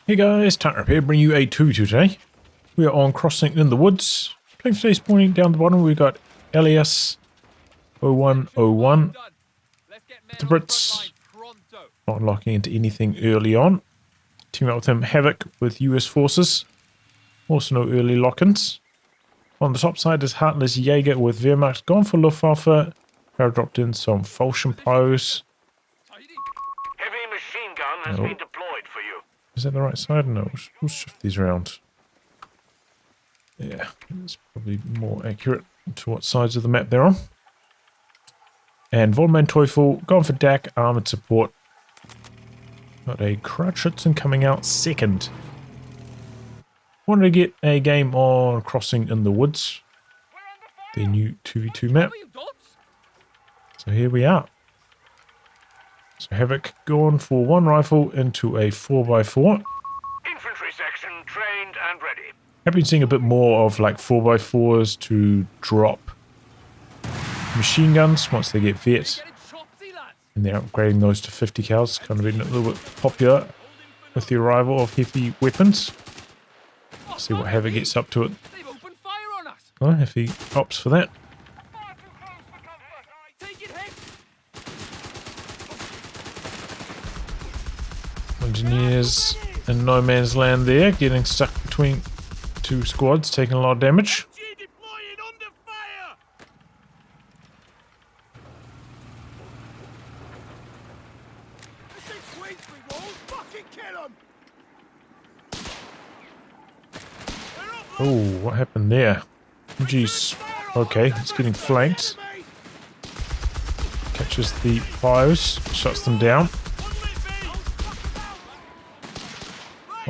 Hey guys, tightrope here, bring you a 2v2 today. We are on Crossing in the Woods. Playing today's pointing down the bottom, we've got eliass0101. The Brits not locking into anything early on. Team up with him, Havoc with US forces. Also no early lock-ins. On the top side is Heartless Jager with Wehrmacht, gone for Luftwaffe. Power dropped in some Falchion pros. Heavy machine gun has been deployed for you. Is that the right side? No, we'll shift these around. Yeah, it's probably more accurate to what sides of the map they're on. And VonManteuffel, gone for DAC, armored support. Got a Crouchhudson coming out second. Wanted to get a game on Crossing in the Woods, the new 2v2 map. So here we are. So Havoc gone for one rifle into a 4x4. Infantry section trained and ready. I've been seeing a bit more of like 4x4s to drop machine guns once they get vet. And they're upgrading those to 50 cals. Kind of been a little bit popular with the arrival of heavy weapons. See what Havoc gets up to it. Oh, if he opts for that. Engineers in no man's land there, getting stuck between two squads, taking a lot of damage. Oh, what happened there? Jeez. Okay, it's getting flanked. Catches the pios, shuts them down.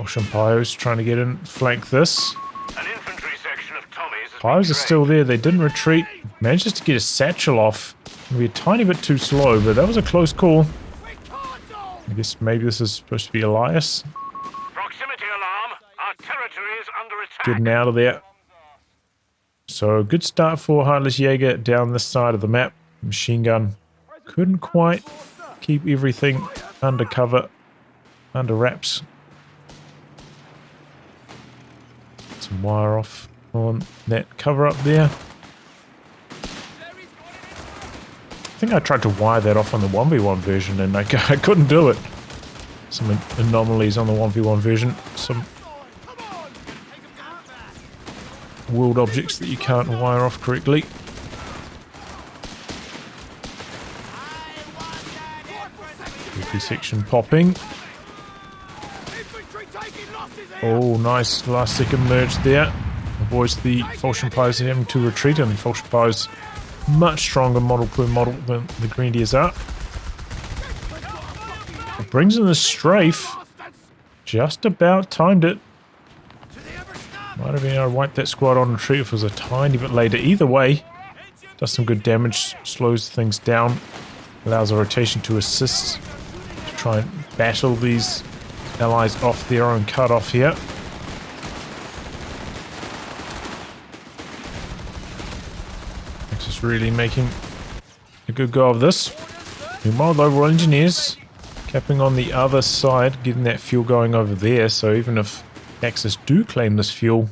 Pios trying to get in, flank this. An infantry section of Tommies Pios are still there, they didn't retreat. Manages to get a satchel off. Maybe a tiny bit too slow, but that was a close call. I guess maybe this is supposed to be Elias. Proximity alarm. Our territory is under attack. Getting out of there. So good start for Heartless Jager down this side of the map. Machine gun. Couldn't quite keep everything under cover, under wraps. Some wire off on that cover up there. I think I tried to wire that off on the 1v1 version and I couldn't do it. Some anomalies on the 1v1 version. Some world objects that you can't wire off correctly. BP section popping. Oh, nice last second merge there. Avoids the Falchion Pies having to retreat, and the Falchion Pies much stronger model per model than the Grenadiers are. It brings in the strafe. Just about timed it. Might have been able to wipe that squad on retreat if it was a tiny bit later. Either way, does some good damage, slows things down, allows a rotation to assist to try and battle these allies off their own cut-off here. Just really making a good go of this. Meanwhile, the Royal Engineers capping on the other side, getting that fuel going over there. So even if Axis do claim this fuel,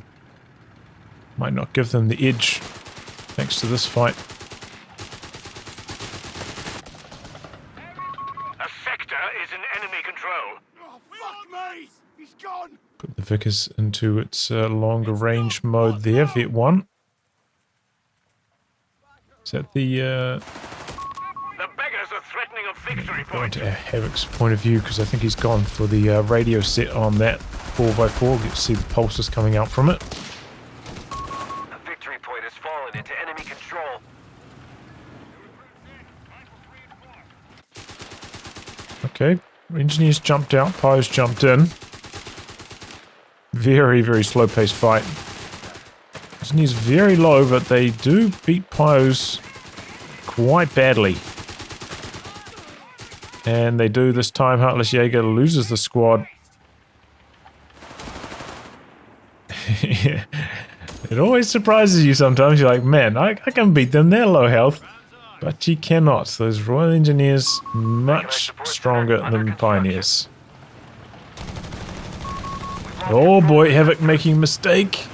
might not give them the edge thanks to this fight. Put the Vickers into its longer range mode there, Vet 1. Is that the beggars are threatening a victory going point. to Havoc's point of view, because I think he's gone for the radio set on that 4x4. Get to see the pulses coming out from it. The victory point has fallen into enemy control. Okay, engineers jumped out, Pios jumped in. Very, very slow-paced fight. Engineers very low, but they do beat Pios quite badly. And they do this time. Heartless Jager loses the squad. It always surprises you sometimes. You're like, man, I can beat them. They're low health. But you cannot. Those Royal Engineers, much stronger than Pioneers. Oh boy, Havoc making a mistake.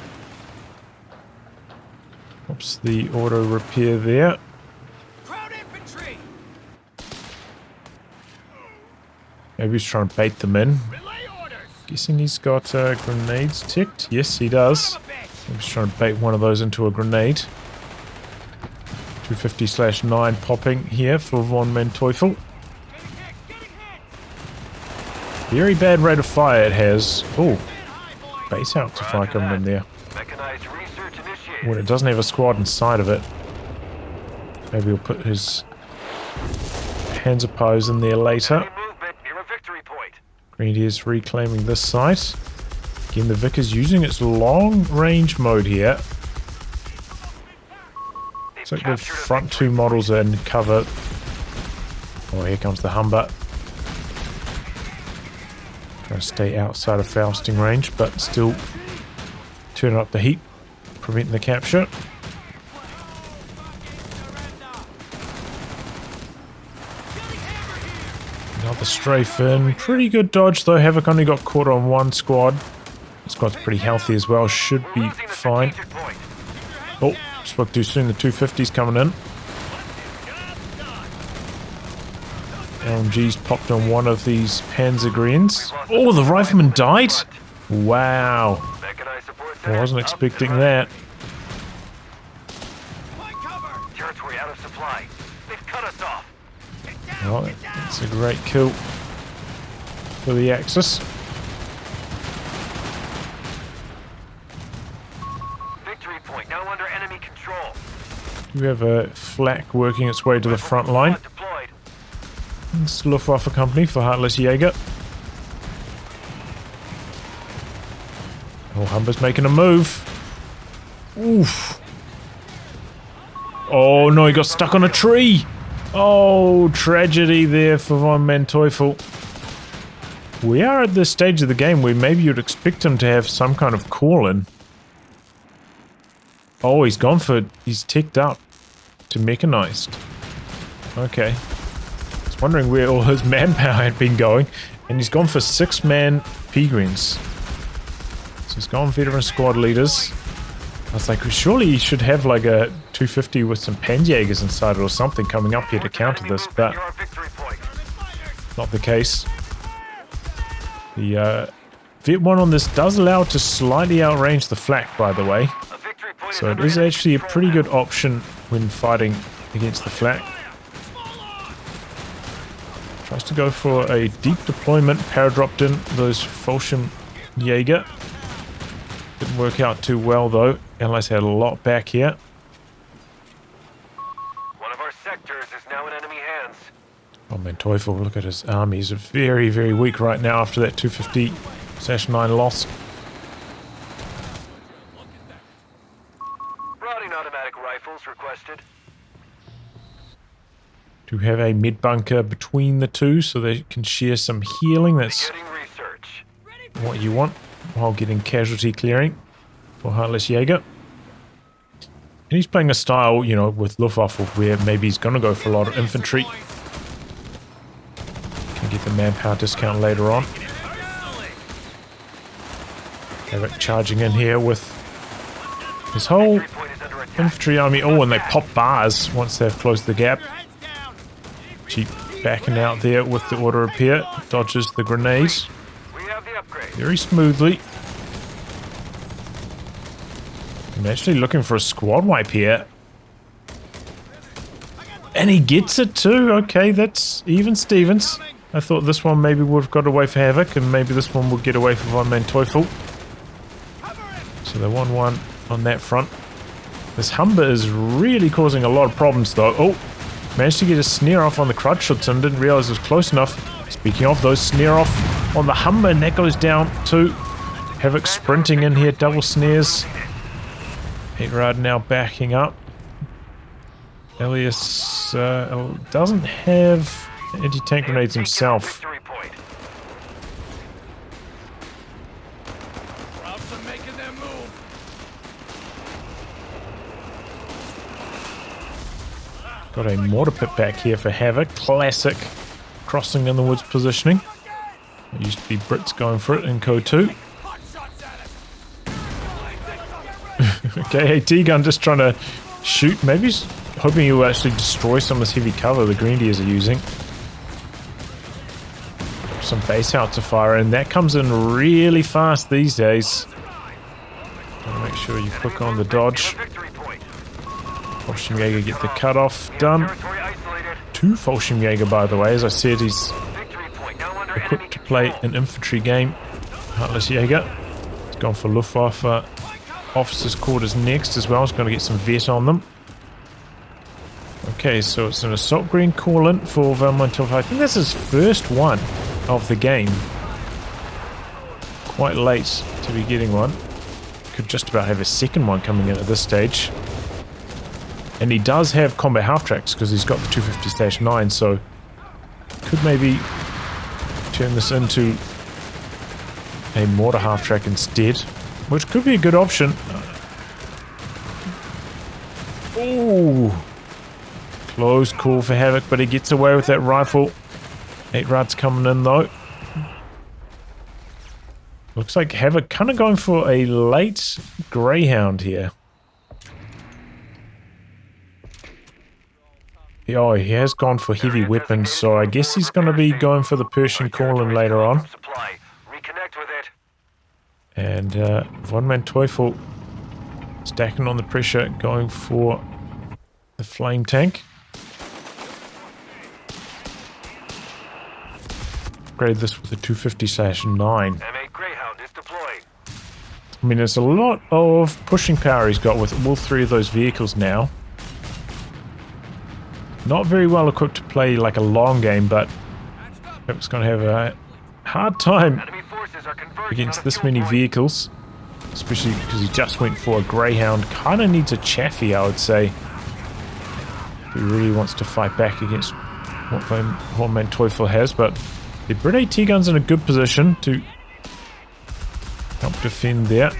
Oops, the auto repair there. Crowd infantry. Maybe he's trying to bait them in. Relay orders. Guessing he's got grenades ticked. Yes, he does. Maybe he's trying to bait one of those into a grenade. 250/9 popping here for VonManteuffel. Very bad rate of fire it has. Oh, base out to fire coming in there. Mechanized research initiated. When it doesn't have a squad inside of it. Maybe he'll put his Panzer in there later. Enemy movement near a victory point. Grenadiers reclaiming this site. Again, the Vic is using its long range mode here. Looks like the front two models are in cover. Oh, here comes the Humber. Trying to stay outside of Fausting range, but still turning up the heat, preventing the capture. Another strafe in. Pretty good dodge though. Havoc only got caught on one squad. The squad's pretty healthy as well. Should be fine. Oh, spoke too soon. The 250's coming in. LMG's popped on one of these Panzergreens. Oh, the rifleman died? Wow. I wasn't expecting that. Territory out of supply. They've cut us off. Well, that's a great kill for the Axis. Victory point now under enemy control. We have a flak working its way to the front line. Deployed. It's Luftwaffe company for Heartless Jager. Oh, Humber's making a move. Oof. Oh no, he got stuck on a tree. Oh, tragedy there for VonManteuffel. We are at this stage of the game where maybe you'd expect him to have some kind of call-in. Oh, he's gone for... He's ticked up to mechanized. Okay. I was wondering where all his manpower had been going. And he's gone for 6-man P-Greens. So he's gone veteran squad leaders. I was like, surely he should have like a 250 with some Panjagers inside it or something coming up here to counter this, but not the case. The Vet 1 on this does allow it to slightly outrange the flak, by the way. So it is actually a pretty good option when fighting against the flak. Tries to go for a deep deployment, paradropped in those Fallschirm Jaeger. Didn't work out too well though. Allies had a lot back here. One of our sectors is now in enemy hands. VonManteuffel, look at his army. He's very, very weak right now after that 250/9 loss. Routing automatic rifles requested. To have a mid bunker between the two so they can share some healing. That's Beginning research. what you want while getting casualty clearing for Heartless Jager. And he's playing a style, you know, with Luftwaffe where maybe he's going to go for a lot of infantry. Can get the manpower discount later on. Havoc charging in here with his whole infantry army. Oh, and they pop bars once they've closed the gap. Jeep backing out there with the auto repair. Dodges the grenade We have the upgrade. very smoothly. I'm actually looking for a squad wipe here. And he gets it too. Okay, that's even Stevens. I thought this one maybe would have got away for Havoc, and maybe this one would get away for VonManteuffel. So they 1-1 on that front. This Humber is really causing a lot of problems though. Oh, managed to get a snare off on the Krutschützen. Didn't realize it was close enough. Speaking of those, snare off on the Humber, and that goes down too. Havoc sprinting in here, double snares. Heatrad now backing up. Elias doesn't have anti-tank grenades himself. Victory point. Krauts are making their move. Got a mortar pit back here for Havoc. Classic crossing in the woods positioning. It used to be Brits going for it in COH3. Okay, AT-gun just trying to shoot. Maybe he's hoping he'll actually destroy some of this heavy cover the Grenadiers are using. Some base out to fire, and that comes in really fast these days. Gotta make sure you click on the dodge. Fallschirmjäger get the cutoff done. 2 Fallschirmjäger, by the way. As I said, he's equipped to play an infantry game. Heartless Jager. He's gone for Luftwaffe. Officers' quarters next as well. He's going to get some vet on them. Okay, so it's an assault green call-in for VonManteuffel. I think that's his first one of the game. Quite late to be getting one. Could just about have a second one coming in at this stage. And he does have combat half-tracks because he's got the 250-9, so could maybe turn this into a mortar half-track instead, which could be a good option. Ooh, close call for Havoc, but he gets away with that rifle. 8 rods coming in though. Looks like Havoc kind of going for a late Greyhound here. Oh, he has gone for heavy weapons, so I guess he's going to be going for the Pershing call-in later on. And VonManteuffel stacking on the pressure, going for the flame tank. Upgrade this with a 250/9. I mean, there's a lot of pushing power he's got with all 3 of those vehicles now. Not very well equipped to play like a long game, but it's going to have a hard time against this many vehicles, especially because he just went for a Greyhound. Kind of needs a Chaffee, I would say, if he really wants to fight back against what VonManteuffel has. But the Brit AT gun's in a good position to help defend there.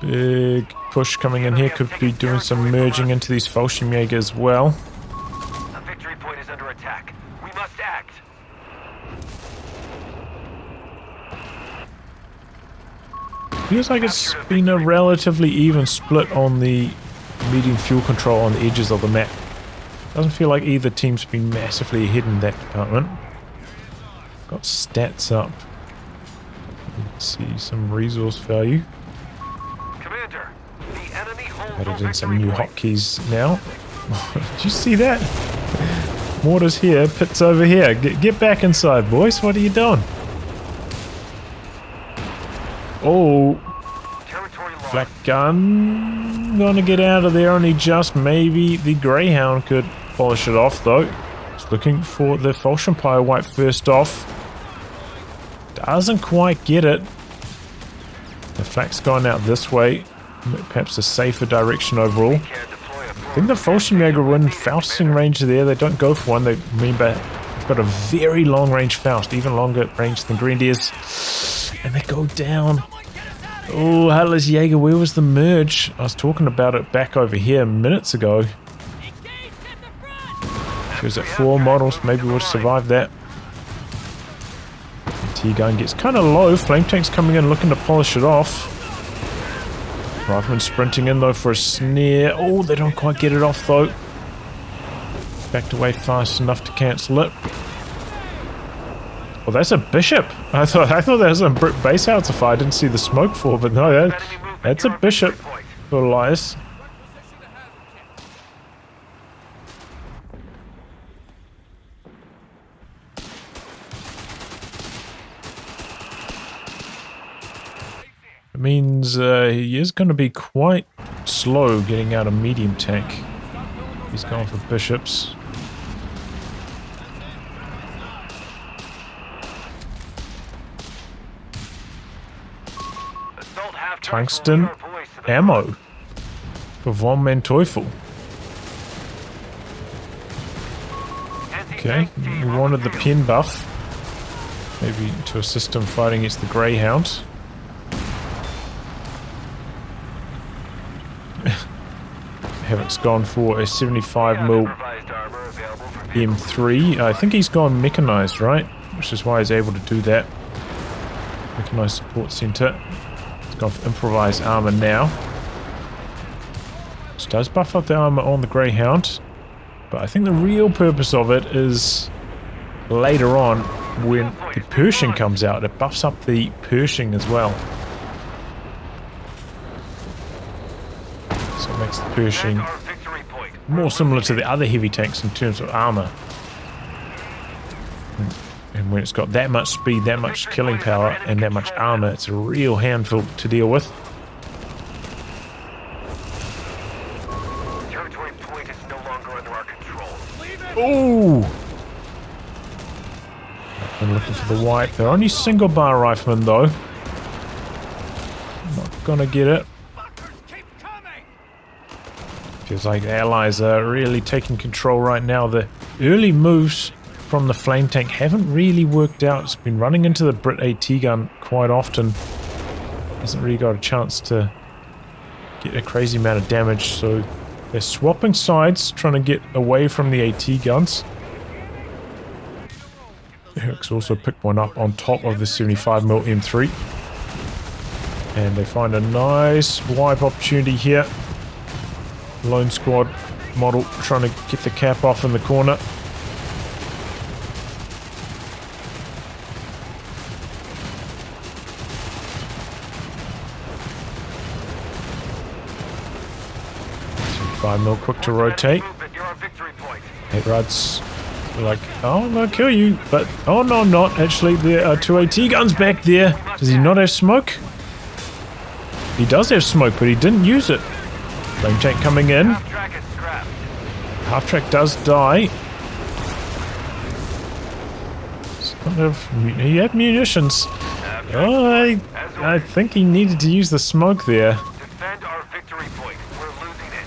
Big push coming in here. Could be doing some merging into these Fallschirmjäger as well. A victory point is under attack. We must act. Feels like it's been a relatively even split on the medium fuel control on the edges of the map. Doesn't feel like either team's been massively ahead in that department. Got stats up. Let's see some resource value. Added in some new hotkeys now. Did you see that? Mortars here, pits over here. Get back inside, boys. What are you doing? Oh, flak gun. Gonna get out of there. Only just maybe the Greyhound could polish it off, though. Just looking for the Fallschirmjäger wipe first off. Doesn't quite get it. The flak's gone out this way. Perhaps a safer direction overall. I think the Fallschirmjäger win Fausting range there. They don't go for one. They remember they've got a very long range Faust, even longer range than Grenadiers. And they go down. Oh, Heartless Jager, where was the merge? I was talking about it back over here minutes ago. If it was at 4 models, maybe we'll survive that. T-gun gets kind of low. Flame tank's coming in looking to polish it off. Rifleman sprinting in though for a snare. Oh, they don't quite get it off though. Backed away fast enough to cancel it. Well, that's a bishop. I thought that was a Brit base howitzer. I didn't see the smoke for, but no, that's a bishop for eliass. It means he is going to be quite slow getting out a medium tank. He's going for bishops. Tungsten ammo for VonManteuffel. Okay, we wanted the pin buff. Maybe to assist him fighting against the Greyhound. Havoc's gone for a 75mm M3. I think he's gone mechanized, right? Which is why he's able to do that. Mechanized support center. It's gone for improvised armor now. Which does buff up the armor on the Greyhound. But I think the real purpose of it is later on when the Pershing comes out. It buffs up the Pershing as well. So it makes the Pershing more similar to the other heavy tanks in terms of armor. And when it's got that much speed, that much killing power, and that much armor, it's a real handful to deal with. Territory point is no longer under our control. Ooh! I'm looking for the wipe. They're only single bar riflemen though. Not gonna get it. Feels like the Allies are really taking control right now. The early moves from the flame tank haven't really worked out. It's been running into the Brit AT gun quite often. Hasn't really got a chance to get a crazy amount of damage, so they're swapping sides, trying to get away from the AT guns. Havoc's also picked one up on top of the 75mm M3. And they find a nice wipe opportunity here. Lone squad model trying to get the cap off in the corner. Quick to rotate. 8 rods like, oh, I'm gonna kill you, but oh no, I'm not. Actually, there are 2 AT guns back there. Does he not have smoke? He does have smoke, but he didn't use it. Flame tank coming in. Half track does die. He had munitions. Oh, I think he needed to use the smoke there. Defend our victory point. We're losing it.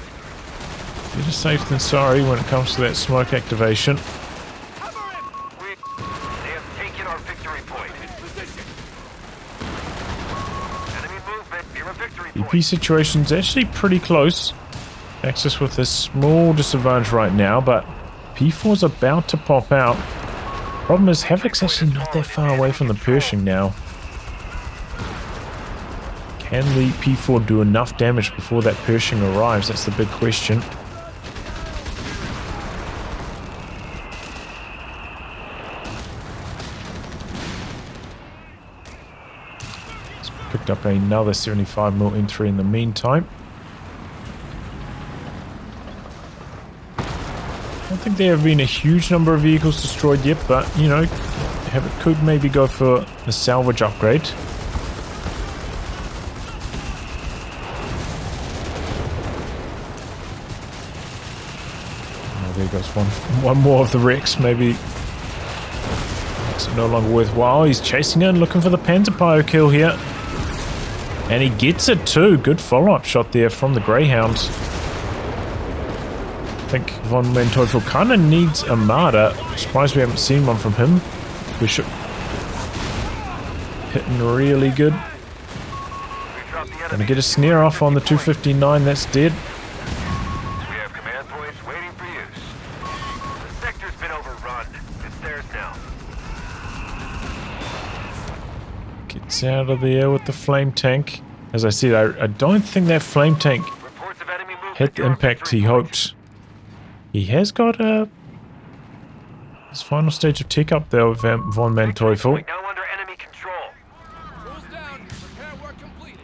Better safe than sorry when it comes to that smoke activation. They have taken our victory point. Enemy movement near a victory point. EP situation's actually pretty close. Axis with a small disadvantage right now, but P4's about to pop out. Problem is, Havoc's actually not that far away from the Pershing now. Can the P4 do enough damage before that Pershing arrives? That's the big question. Picked up another 75mm M3 in the meantime. I don't think there have been a huge number of vehicles destroyed yet, but, you know, Havoc could maybe go for a salvage upgrade. Oh, there goes one more of the wrecks, maybe. Makes it no longer worthwhile. He's chasing in, looking for the Panzerpyro kill here. And he gets it too. Good follow-up shot there from the Greyhound. I think VonManteuffel kind of needs a martyr. Surprised we haven't seen one from him. Bishop hitting really good. Gonna get a snare off on the 259. That's dead. We have command points waiting for use. The sector's been overrun. It's theirs now. Gets out of the air with the flame tank. As I said, I don't think that flame tank Reports of enemy movement hit the near our impact victory he point. hoped. He has got his final stage of tech up there with VonManteuffel. Point now under enemy control. Rules down. Repair work completed.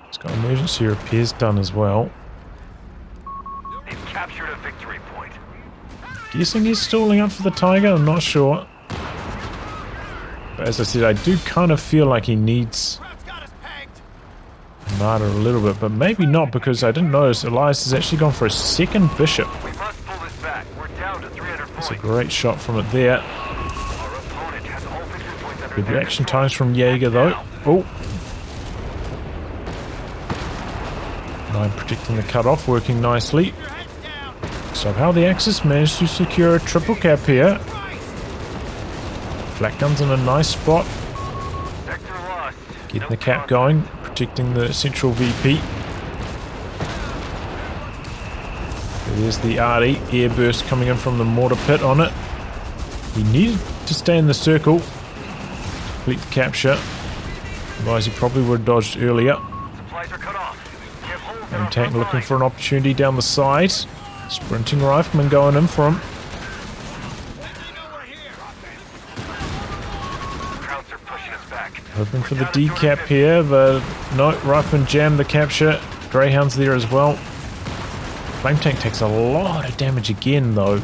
He's got emergency repairs done as well. They've captured a victory point. Guessing he's stalling up for the Tiger, I'm not sure. But as I said, I do kind of feel like he needs Crowd's got us pegged. Martyr a little bit, but maybe not, because I didn't notice Elias has actually gone for a second Bishop. We must pull this back. We're down to 300 That's a points. great shot from it there. Our opponent has all victory points under Good their reaction control. times from Jaeger though. Oh. 9 predicting the cutoff, working nicely. Your heads down. Somehow the Axis managed to secure a triple cap here. Flak guns in a nice spot. Sector lost. Getting the cap going, protecting the central VP. There's the RE airburst coming in from the mortar pit on it. He needed to stay in the circle. complete the capture. Otherwise he probably would have dodged earlier. Supplies are cut off. We have holes in And our tank front looking line. for an opportunity down the side. Sprinting rifleman going in for him. Krauts are pushing us back. Hoping for the We're down to decap 250. here, but no, rifleman jammed the capture. Greyhound's there as well. Flame tank takes a lot of damage again though.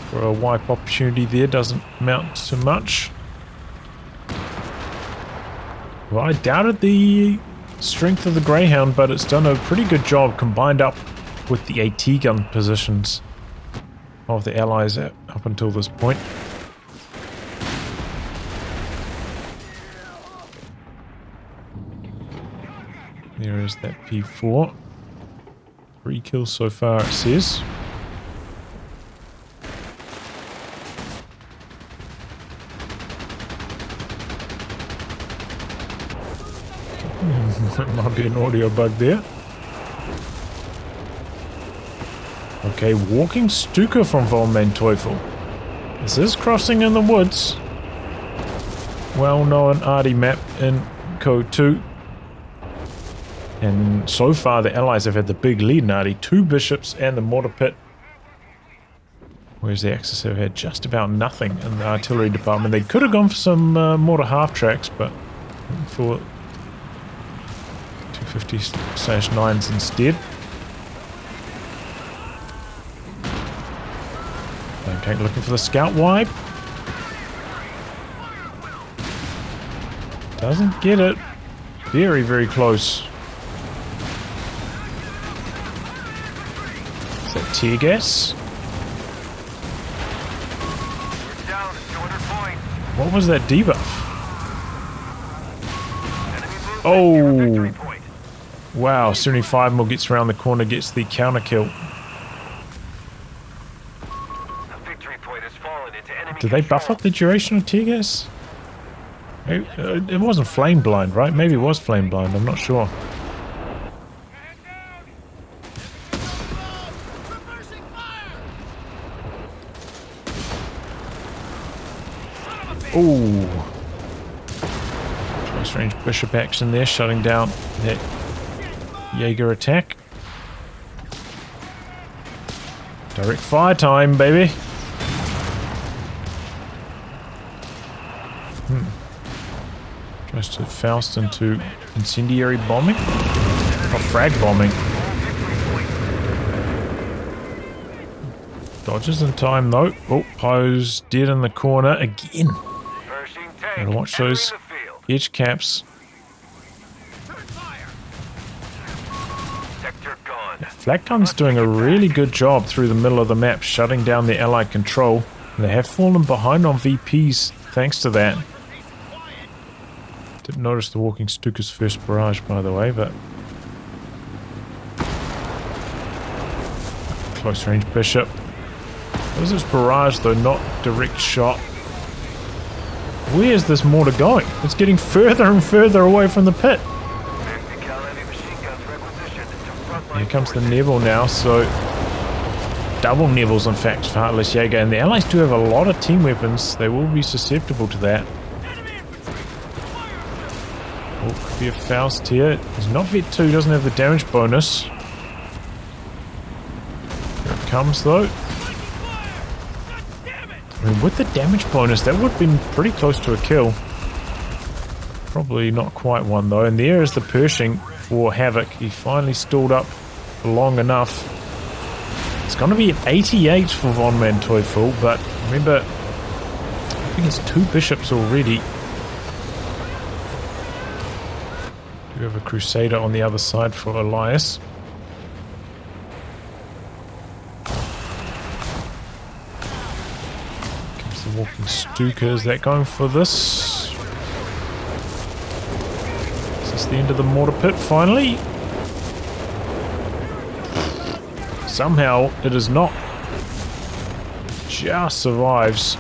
For a wipe opportunity there, doesn't amount to much. Well, I doubted the strength of the Greyhound, but it's done a pretty good job combined up with the AT gun positions of the Allies up until this point. There is that P4. 3 kills so far, it says. Might be an audio bug there. Okay, walking Stuka from VonManteuffel. This is crossing in the woods. Well-known arty map in COH3. And so far the Allies have had the big lead in arty. 2 bishops and the mortar pit. Whereas the Axis have had just about nothing in the artillery department. They could have gone for some mortar half-tracks, but for 250/9s instead. Flame tank looking for the scout wipe. Doesn't get it. Very, very close. Is that tear gas? We're down 200 points. What was that debuff? Enemy movement Oh. near a victory point. Wow, 75 mil gets around the corner, gets the counter kill. A victory point has fallen into enemy Did they buff control. up the duration of tear gas? It wasn't flame blind, right? Maybe it was flame blind, I'm not sure. Reversing fire! Ooh. Close range bishop action there, shutting down that Jaeger attack. Direct fire time, baby. Tries to Faust into incendiary bombing. Or frag bombing. Dodges in time though. Oh, Poe's dead in the corner again. Pershing tank Gotta watch entering those the field. edge caps. Turn fire! Sector gone. Flak gun's doing a really good job through the middle of the map, shutting down the Allied control. They have fallen behind on VPs thanks to that. Didn't notice the walking Stuka's first barrage, by the way, but close range bishop. This is barrage though, not direct shot. Where is this mortar going? It's getting further and further away from the pit. 50 cal heavy machine guns requisitioned to frontline Here comes the forces. Neville now, so double Neville's in fact for Heartless Jager, and the Allies do have a lot of team weapons. They will be susceptible to that. Oh, could be a Faust here. He's not Vet 2, doesn't have the damage bonus. Here it comes though. I mean, with the damage bonus, that would have been pretty close to a kill. Probably not quite one though. And there is the Pershing for Havoc. He finally stalled up for long enough. It's going to be an 88 for VonManteuffel, but remember, I think it's 2 bishops already. We have a Crusader on the other side for Elias. Comes the walking Stuka. Is that going for this? Is this the end of the mortar pit finally? Somehow it is not. Just survives.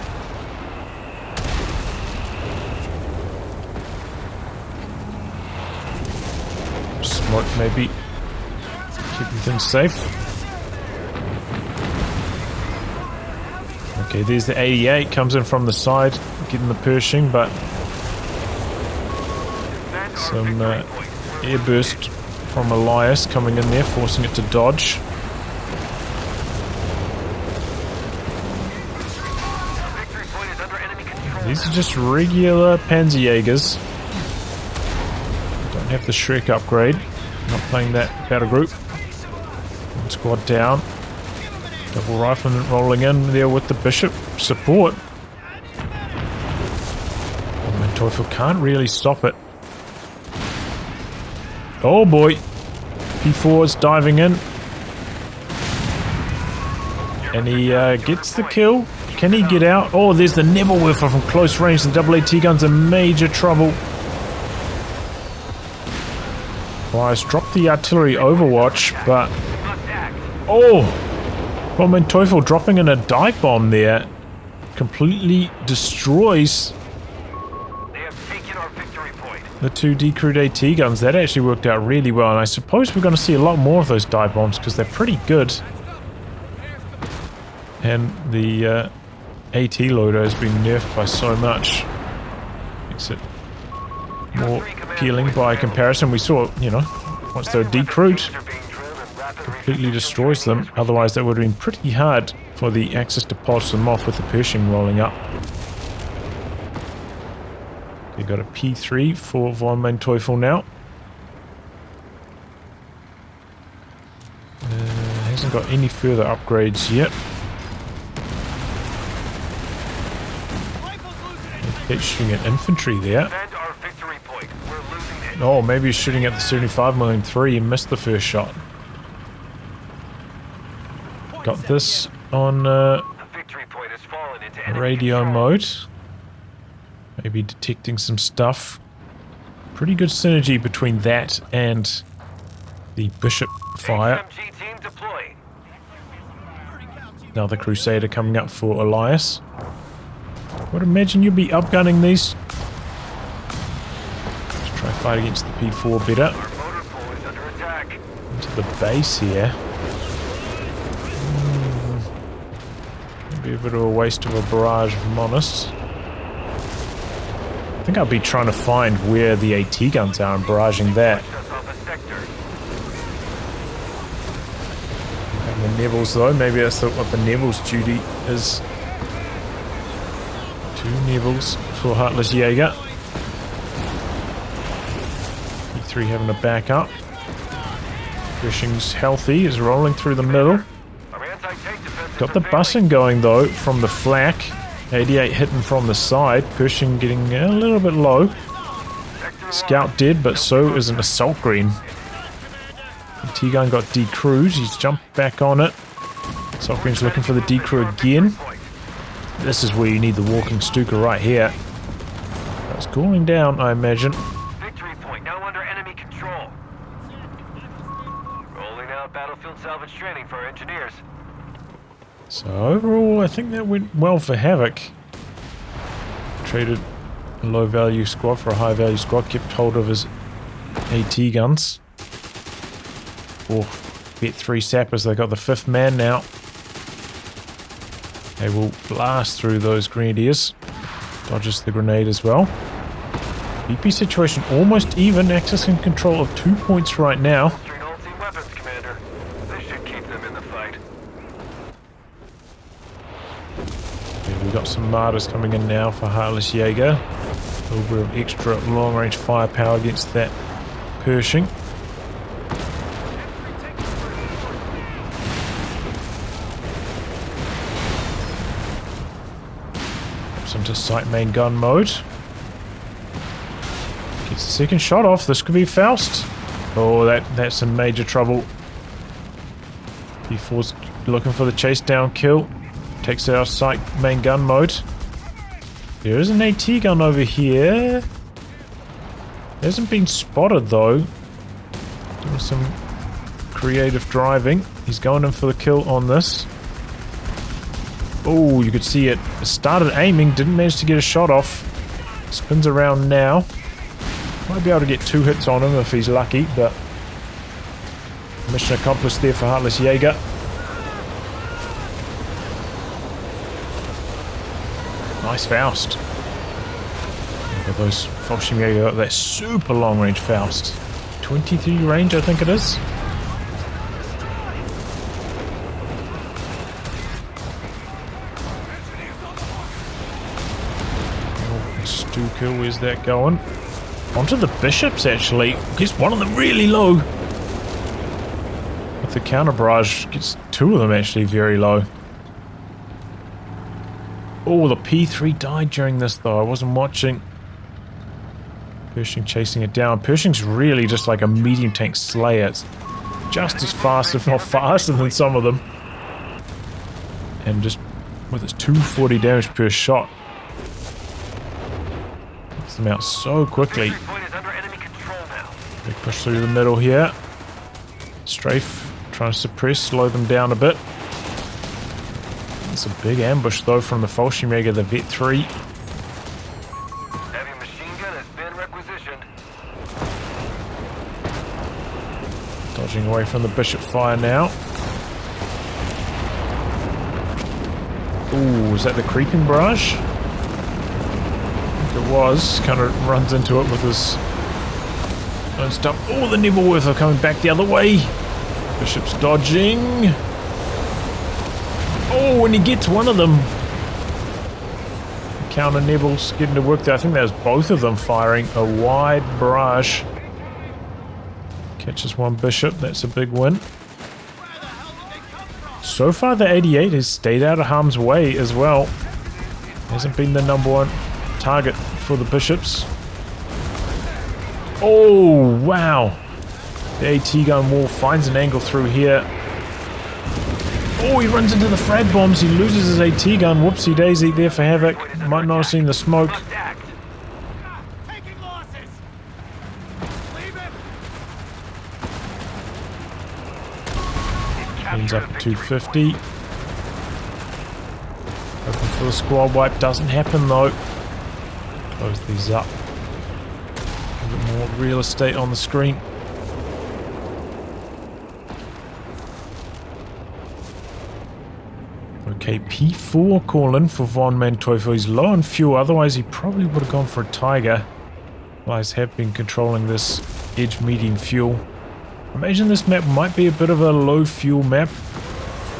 Smoke maybe keeping things safe. Okay, there's the 88, comes in from the side, getting the Pershing, but some airburst from Elias coming in there, forcing it to dodge. These are just regular Panzerjägers. Don't have the Shrek upgrade. Not playing that battle group. One squad down. Double rifleman rolling in there with the Bishop support. VonManteuffel can't really stop it. Oh boy. P4's diving in. And he gets the kill. Can he get out? Oh, there's the Nebelwerfer from close range. The double AT gun's in major trouble. Elias dropped the artillery overwatch, but... Oh! VonManteuffel dropping in a dive bomb there. Completely destroys the two decrewed AT guns. That actually worked out really well, and I suppose we're going to see a lot more of those dive bombs because they're pretty good. And the AT loader has been nerfed by so much. Makes it more appealing by comparison. We saw, you know, once they're decrewed, completely destroys them. Otherwise, that would have been pretty hard for the Axis to polish them off with the Pershing rolling up. We got a P3 for VonManteuffel now. Hasn't got any further upgrades yet. He's shooting at infantry there. Oh, maybe he's shooting at the 75mm3. He missed the first shot. Got this on radio mode. Maybe detecting some stuff. Pretty good synergy between that and the Bishop fire. Now the Crusader coming up for Elias. Would imagine you'd be upgunning these. Let's try fight against the P4 better. Into the base here. Maybe a bit of a waste of a barrage, if I'm honest. I think I'll be trying to find where the AT guns are and barraging that. And the Neville's though, maybe that's what the Neville's duty is. Two Neville's for Heartless Jager. E3 having a back up. Pershing's healthy, is rolling through the middle. Got the bussing going though from the flak. 88 hitting from the side. Pershing getting a little bit low. Scout dead, but so is an assault green. The T-gun got decrewed. He's jumped back on it. Assault green's looking for the decrew again. This is where you need the walking Stuka right here. It's cooling down, I imagine. Victory point now under enemy control. Rolling out battlefield salvage training for our engineers. So overall, I think that went well for Havoc. Traded a low-value squad for a high-value squad. Kept hold of his AT guns. Oh, bet 3 sappers. They got the 5th man now. They will blast through those grenadiers. Dodges the grenade as well. BP situation almost even. Axis in control of 2 points right now. Weapons, Commander. This should keep them in the fight. Yeah, we got some martyrs coming in now for Heartless Jager. A little bit of extra long-range firepower against that Pershing. Into sight main gun mode. Gets the second shot off. This could be Faust. Oh, that's in major trouble. P4's looking for the chase down kill. Takes it out of sight main gun mode. There is an AT gun over here. Hasn't been spotted though. Doing some creative driving. He's going in for the kill on this. Oh, you could see it. Started aiming, didn't manage to get a shot off. Spins around now. Might be able to get 2 hits on him if he's lucky, but mission accomplished there for Heartless Jager. Nice Faust. Look at those Fallschirmjäger, that super long range Faust. 23 range, I think it is. Oh, Stuka, where's that going? Onto the bishops, actually. Gets one of them really low. With the counter barrage, gets two of them actually very low. Oh, the P3 died during this, though. I wasn't watching. Pershing chasing it down. Pershing's really just like a medium tank slayer. It's just as fast, if not faster, than some of them. And just with its 240 damage per shot. Gets them out so quickly. Big push through the middle here. Strafe trying to suppress, slow them down a bit. It's a big ambush though from the Fallschirmjäger, the Vet 3. Heavy machine gun has been requisitioned. Dodging away from the bishop fire now. Ooh, is that the creeping barrage? I think it was. Kind of runs into it with his own stuff. Oh, the Nebelwerfer are coming back the other way. Bishop's dodging. Oh, and he gets one of them. Counter Nebels getting to work there. I think that was both of them firing a wide barrage. Catches one bishop. That's a big win. So far, the 88 has stayed out of harm's way as well. Hasn't been the #1 target for the bishops. Oh, wow. The AT gun wall finds an angle through here. Oh, he runs into the frag bombs. He loses his AT gun. Whoopsie daisy there for Havoc. Might not have seen the smoke. Taking losses. Leave him. Ends up at 250. Hoping for the squad wipe. Doesn't happen though. Close these up. A bit more real estate on the screen. Okay, P4 calling for VonManteuffel. He's low on fuel, otherwise he probably would have gone for a Tiger. Guys have been controlling this edge medium fuel. I imagine this map might be a bit of a low fuel map,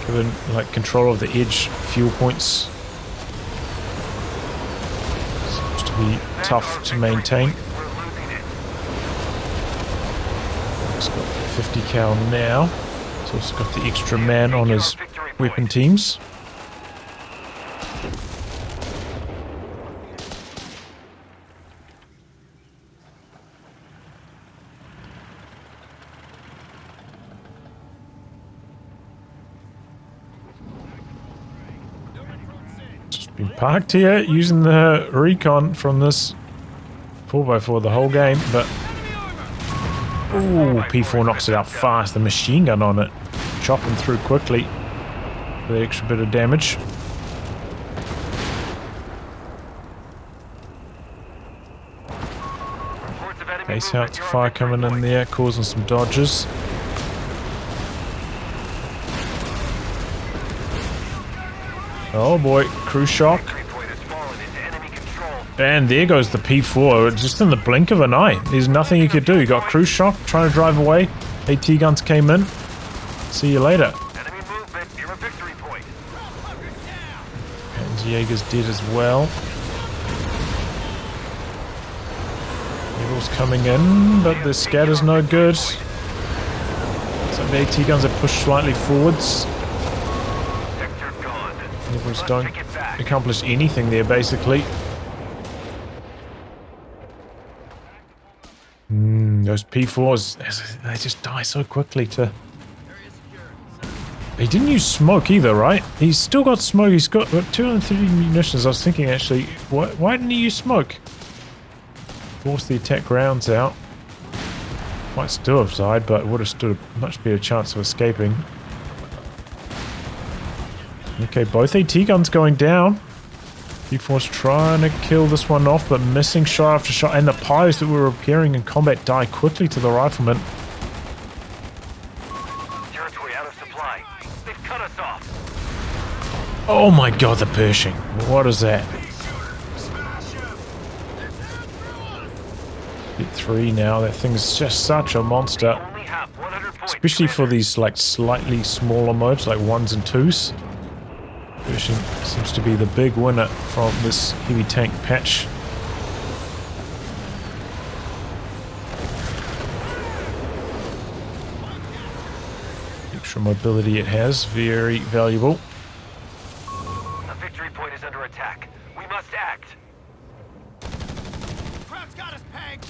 given like control of the edge fuel points. Seems to be tough to maintain. He's got 50 cal now. He's also got the extra man on his weapon teams. Been parked here using the recon from this 4x4 the whole game, but ooh, P4 knocks it out fast. The machine gun on it, chopping through quickly for the extra bit of damage. Base out fire coming in there, causing some dodges. Oh boy, crew shock. And there goes the P4, just in the blink of an eye. There's nothing you could do. You got crew shock, trying to drive away. AT guns came in. See you later. Enemy movement near a victory point. And Jaeger's dead as well. Eagle's coming in, but the scatter's no good. So the AT guns are pushed slightly forwards. Nebels don't accomplish anything there, basically. Those P4s, they just die so quickly to... He didn't use smoke either, right? He's still got smoke. He's got 230 munitions. I was thinking, actually, why didn't he use smoke? Force the attack rounds out. Might still have died, but would have stood a much better chance of escaping. Okay, both AT guns going down. P4's trying to kill this one off, but missing shot after shot. And the pilots that were appearing in combat die quickly to the rifleman. Territory out of supply. They've cut us off. Oh my god, the Pershing. What is that? 3 now. That thing's just such a monster. Only have 100 points. Especially for these like slightly smaller modes, like 1s and 2s. Pershing seems to be the big winner from this heavy tank patch. Extra mobility it has, very valuable. A victory point is under attack. We must act. Crowd's got us pegged.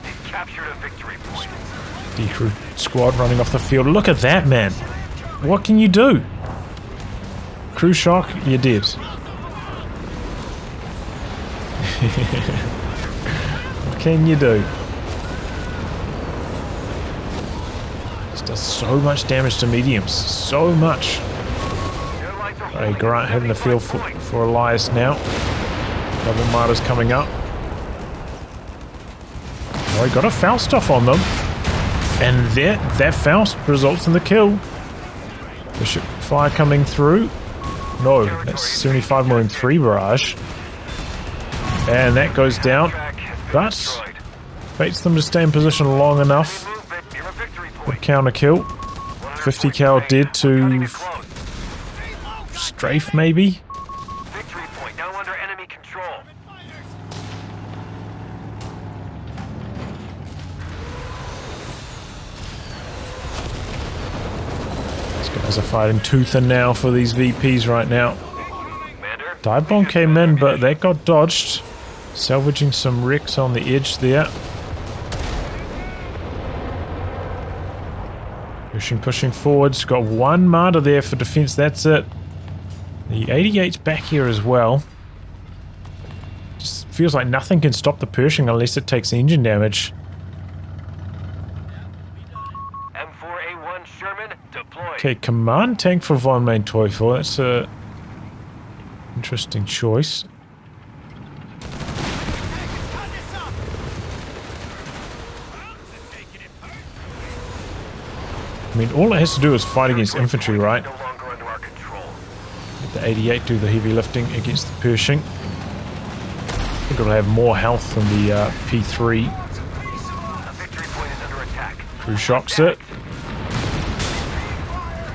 They've captured a victory point. Decrew squad running off the field. Look at that, man. What can you do? Crew shock, you're dead. What can you do? This does so much damage to mediums. So much. Alright, Grant hitting the field for Elias now. Double martyrs coming up. Oh, he got a Faust off on them. And that Faust results in the kill. Bishop fire coming through. No, that's 75 more in 3 barrage. And that goes down. But baits them to stay in position long enough. For counter kill. 50 cal dead to strafe maybe. Victory point now under enemy control. These guys are fighting tooth and nail for these VPs right now. Commander, Dive bomb came in, but that got dodged. Salvaging some wrecks on the edge there. Pushing forwards. Got 1 martyr there for defense. That's it. The 88's back here as well. Just feels like nothing can stop the Pershing unless it takes engine damage. M4A1 Sherman deployed. Okay, command tank for VonManteuffel. That's a interesting choice. Cut this up. I mean, all it has to do is fight against infantry, right? No longer under our control. Let the 88 do the heavy lifting against the Pershing. I think it'll have more health than the P3. A victory point is under attack. Crew shocks it.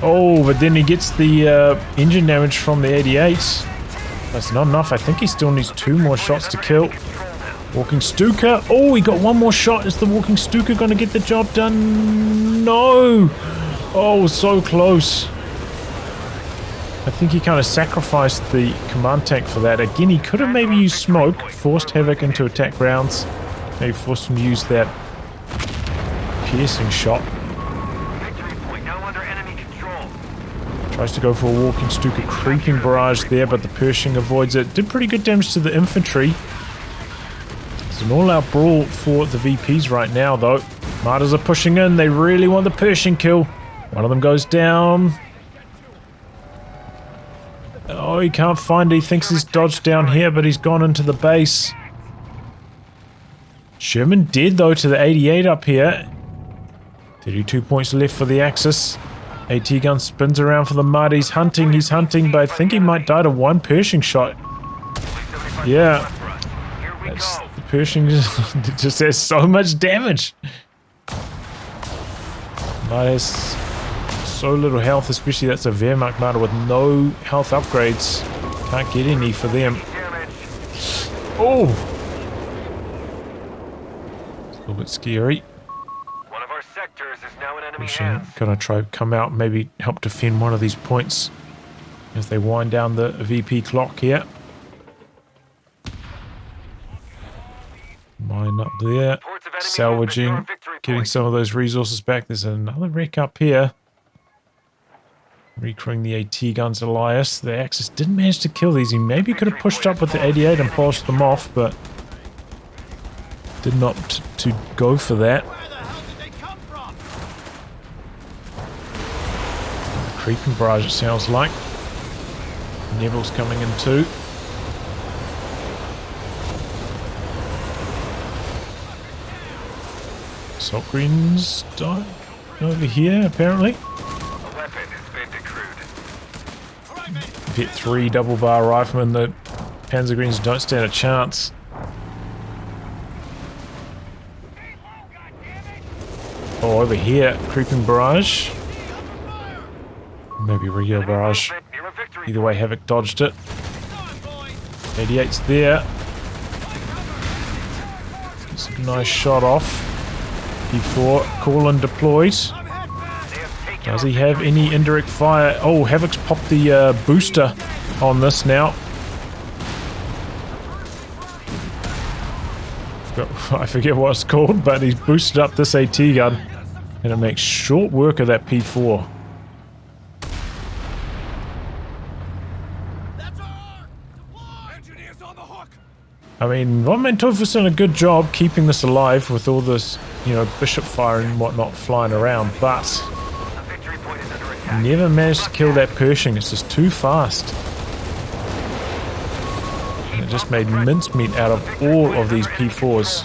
Oh, but then he gets the engine damage from the 88. That's not enough. I think he still needs 2 more shots to kill. Walking Stuka. Oh, he got 1 more shot. Is the Walking Stuka going to get the job done? No. Oh, so close. I think he kind of sacrificed the command tank for that. Again, he could have maybe used smoke, forced Havoc into attack rounds. Maybe forced him to use that piercing shot. Victory point now under enemy control. Tries to go for a Walking Stuka creeping barrage there, but the Pershing avoids it. Did pretty good damage to the infantry. It's an all-out brawl for the VPs right now, though. Martyrs are pushing in. They really want the Pershing kill. One of them goes down. Oh, he can't find it. He thinks he's dodged down here, but he's gone into the base. Sherman dead, though, to the 88 up here. 32 points left for the Axis. AT gun spins around for the mud. He's hunting, but I think he might die to 1 Pershing shot. Yeah. That's, the Pershing just has so much damage. Mud has so little health, especially that's a Wehrmacht martyr with no health upgrades. Can't get any for them. Oh! It's a little bit scary. One of our sectors is now in enemy Pershing hands. gonna try come out, maybe help defend one of these points as they wind down the VP clock here. Mine up there, salvaging, getting some of those resources back. There's another wreck up here. Recrewing the AT guns, Elias. The Axis didn't manage to kill these. He maybe could have pushed up with the 88 and polished them off, but did not to go for that. Where the hell did they come from? Creeping barrage, it sounds like. Neville's coming in too. Assault greens die over here, apparently. A weapon has been decrewed. All right, mate. Vet 3 double bar rifleman. The Panzer Greens don't stand a chance. Oh, over here, creeping barrage. Maybe regular barrage. Near a victory Either way, Havoc dodged it. It's on, boys. 88's there. It's a nice shot off. P4, Corlin deployed. I'm head back. They have taken Does he have any indirect fire? Oh, Havoc's popped the booster on this now. I forget what it's called, but he's boosted up this AT gun. And it makes short work of that P4. That's our deploy. Engineers on the hook. I mean, VonManteuffel done a good job keeping this alive with all this, you know, bishop fire and whatnot flying around, but a victory point is under attack. never managed to kill that Pershing. It's just too fast. And it just made mincemeat out of all of these P4s.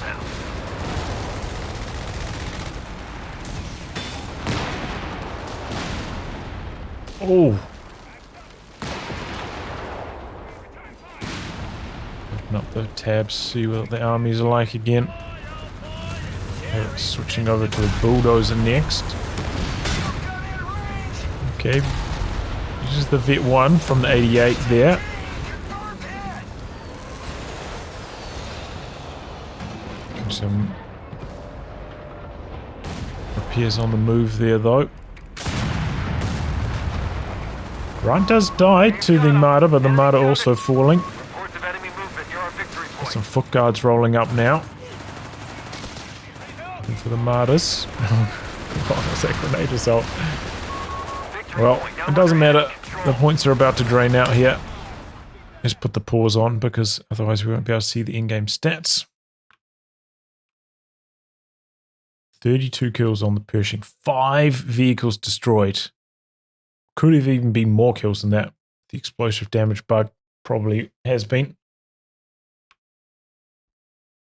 Oh! Open up the tabs, see what the armies are like again. Okay, switching over to the bulldozer next. Okay, this is the Vet 1 from the 88 there. Some repairs on the move there though. Ryan does die to the Martyr, but the Martyr also falling. Reports of enemy movement near our victory point. Some foot guards rolling up now. Looking for the Martyrs. Oh, that's that grenade assault. Victory Well, point now it doesn't under matter. enemy The control. points are about to drain out here. Let's put the pause on because otherwise we won't be able to see the in-game stats. 32 kills on the Pershing. 5 vehicles destroyed. Could have even been more kills than that. The explosive damage bug probably has been.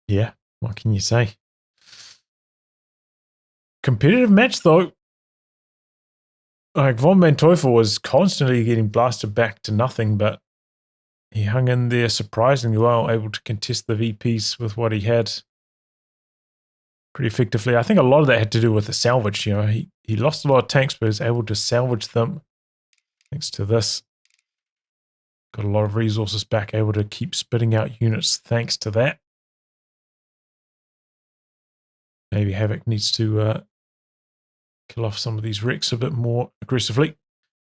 Yeah, what can you say? Competitive match though. Like VonManteuffel was constantly getting blasted back to nothing, but he hung in there surprisingly well, able to contest the VPs with what he had pretty effectively. I think a lot of that had to do with the salvage. You know, he lost a lot of tanks, but was able to salvage them thanks to this. Got a lot of resources back, able to keep spitting out units thanks to that. Maybe Havoc needs to kill off some of these wrecks a bit more aggressively.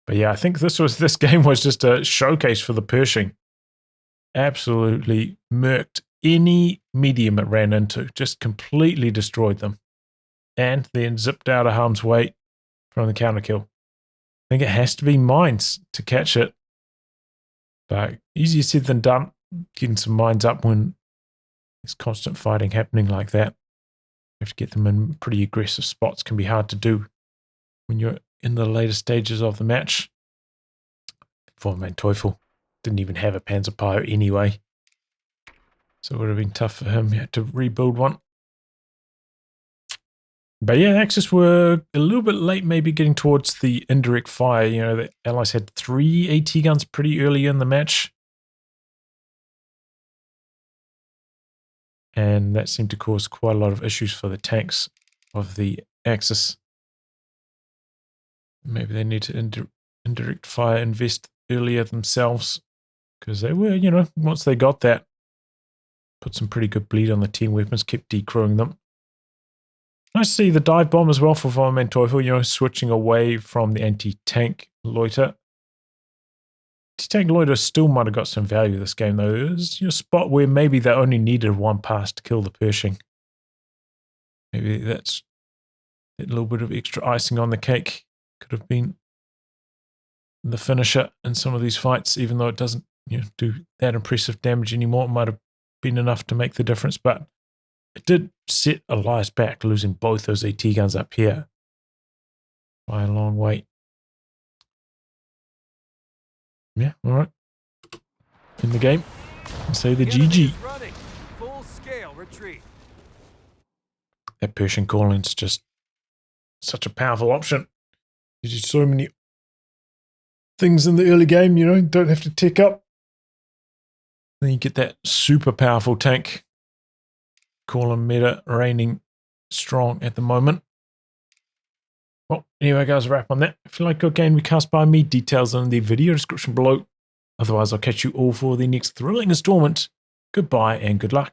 But yeah, I think this game was just a showcase for the Pershing. Absolutely murked any medium it ran into. Just completely destroyed them. And then zipped out of harm's way from the counter kill. I think it has to be mines to catch it. But easier said than done. Getting some mines up when there's constant fighting happening like that. You have to get them in pretty aggressive spots. Can be hard to do when you're in the later stages of the match. VonManteuffel didn't even have a Panzerpire anyway. So it would have been tough for him. He had to rebuild one. But yeah, Axis were a little bit late maybe getting towards the indirect fire. You know, the Allies had 3 AT guns pretty early in the match. And that seemed to cause quite a lot of issues for the tanks of the Axis. Maybe they need to indirect fire invest earlier themselves. Because they were, you know, once they got that, put some pretty good bleed on the team weapons, kept decrewing them. Nice to see the dive bomb as well for VonManteuffel, you know, switching away from the anti-tank loiter. Anti-tank loiter still might have got some value this game, though. It was a spot where maybe they only needed one pass to kill the Pershing. Maybe that's a little bit of extra icing on the cake. Could have been the finisher in some of these fights, even though it doesn't, you know, do that impressive damage anymore. It might have been enough to make the difference, but it did set eliass back, losing both those AT guns up here by a long way. Yeah, all right. In the game, say the GG. Running. Full scale retreat. That Pershing Corlin's just such a powerful option. Gives you so many things in the early game, you know, don't have to tick up. Then you get that super powerful tank. Call him meta reigning strong at the moment. Well, anyway, guys, a wrap on that. If you like your game recast by me, details in the video description below. Otherwise, I'll catch you all for the next thrilling installment. Goodbye and good luck.